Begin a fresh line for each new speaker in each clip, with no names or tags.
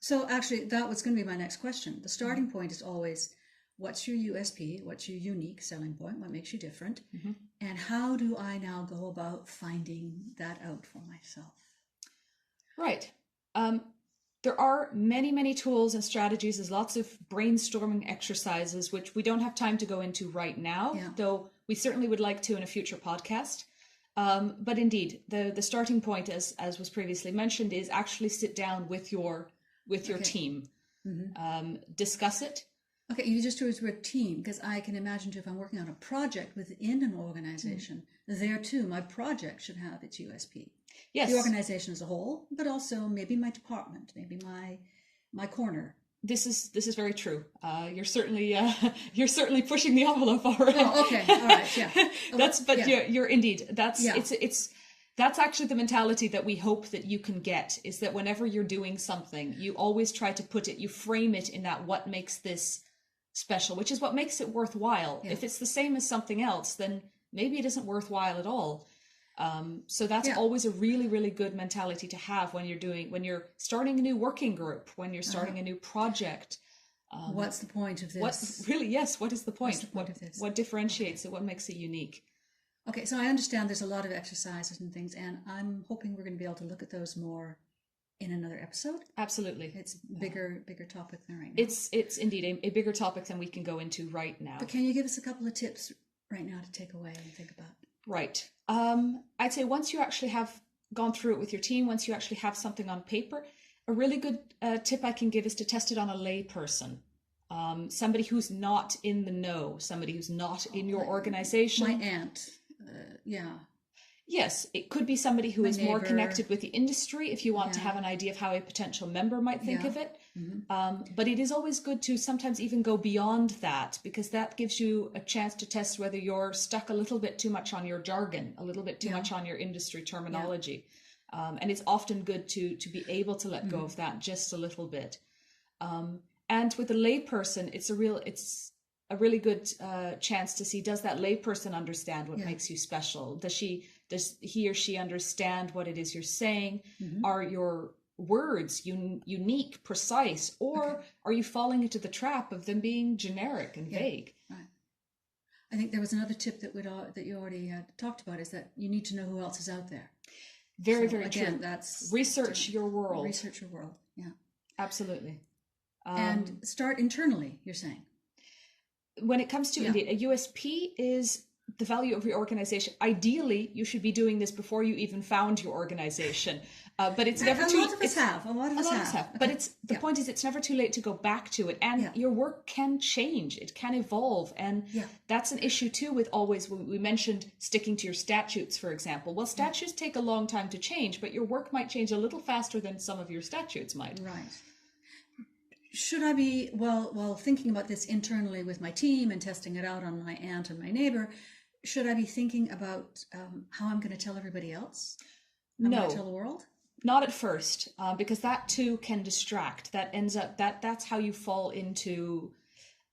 So actually, that was going to be my next question. The starting point is always, what's your USP? What's your unique selling point? What makes you different?
Mm-hmm.
And how do I now go about finding that out for myself?
Right. There are many, many tools and strategies. There's lots of brainstorming exercises, which we don't have time to go into right now,
Yeah.
though we certainly would like to in a future podcast. But indeed, the starting point, as was previously mentioned, is actually sit down with your
Okay.
team,
Mm-hmm.
discuss it.
Okay, you just used the word team, because I can imagine too, if I'm working on a project within an organization, there too, my project should have its USP.
Yes.
The organization as a whole, but also maybe my department, maybe my corner.
This is very true. You're certainly pushing the envelope already.
Oh, okay, all right, yeah.
You're indeed,
Yeah.
That's actually the mentality that we hope that you can get, is that whenever you're doing something, you always try to you frame it in that what makes this special, which is what makes it worthwhile.
Yeah.
If it's the same as something else, then maybe it isn't worthwhile at all. So that's always a really, really good mentality to have when you're starting a new working group, when you're starting a new project.
What's the point of this?
What is the point?
What's the point of this?
What differentiates it? What makes it unique?
Okay, so I understand there's a lot of exercises and things, and I'm hoping we're going to be able to look at those more in another episode.
Absolutely.
It's bigger topic than right now.
It's indeed a bigger topic than we can go into right now.
But can you give us a couple of tips right now to take away and think about?
Right. I'd say once you actually have gone through it with your team, once you actually have something on paper, a really good tip I can give is to test it on a lay person. Somebody who's not in the know, somebody who's not in your organization.
My aunt, yeah.
Yes, it could be somebody who is more connected with the industry if you want to
Yeah.
have an idea of how a potential member might think
Yeah.
of it.
Mm-hmm.
But it is always good to sometimes even go beyond that, because that gives you a chance to test whether you're stuck a little bit too much on your jargon, a little bit too
Yeah.
much on your industry terminology. And it's often good to be able to let go of that just a little bit. And with a layperson, it's a really good chance to see, does that layperson understand what makes you special? Does he or she understand what it is you're saying? Are your words unique, precise, or are you falling into the trap of them being generic and vague?
Right. I think there was another tip that you already talked about, is that you need to know who else is out there.
Very,
So,
very
again,
true.
That's
Research your world.
Research your world. Yeah.
Absolutely.
And start internally, you're saying.
When it comes to indeed, a USP is the value of your organization. Ideally, you should be doing this before you even found your organization. But it's never too late. A lot of us have.
Okay.
But the point is, it's never too late to go back to it. And your work can change. It can evolve. And that's an issue too with always, we mentioned sticking to your statutes, for example. Well, statutes take a long time to change, but your work might change a little faster than some of your statutes might.
Right. Should I be, while thinking about this internally with my team and testing it out on my aunt and my neighbor, should I be thinking about how I'm going to tell everybody else? How I'm going to tell the world?
Not at first, because that too can distract. That ends up, that's how you fall into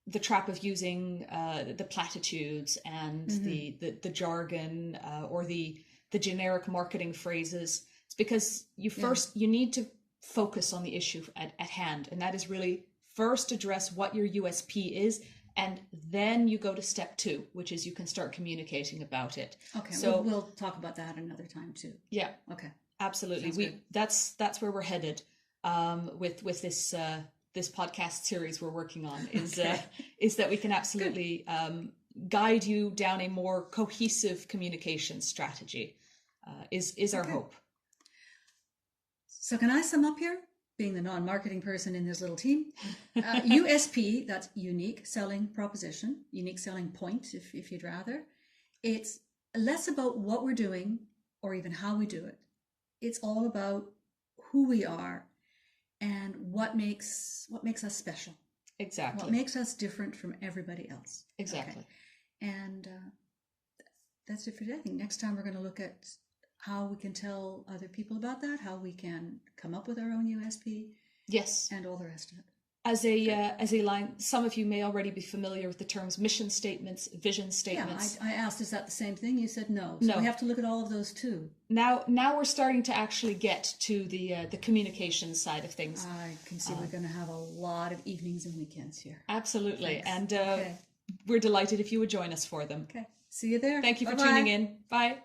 the trap of using the platitudes and the jargon or the generic marketing phrases. It's because you need to focus on the issue at hand, and that is really first address what your USP is, and then you go to step 2, which is you can start communicating about it.
Okay,
so
we'll talk about that another time too.
Yeah.
Okay.
Absolutely. That's where we're headed with this this podcast series we're working on is that we can absolutely guide you down a more cohesive communication strategy is our hope.
So can I sum up here, being the non-marketing person in this little team? USP, that's unique selling proposition, unique selling point, if you'd rather. It's less about what we're doing or even how we do it. It's all about who we are and what makes us special.
Exactly.
What makes us different from everybody else.
Exactly.
Okay. And that's it for today. I think next time we're going to look at how we can tell other people about that, how we can come up with our own USP.
Yes.
And all the rest of it.
as a line, some of you may already be familiar with the terms mission statements, vision statements.
Yeah, I asked, is that the same thing? You said no. So
No.
we have to look at all of those too.
Now we're starting to actually get to the communication side of things.
I can see we're going to have a lot of evenings and weekends here.
Absolutely.
Thanks.
And we're delighted if you would join us for them.
Okay. See you there.
Thank you for
Bye-bye.
tuning in. Bye.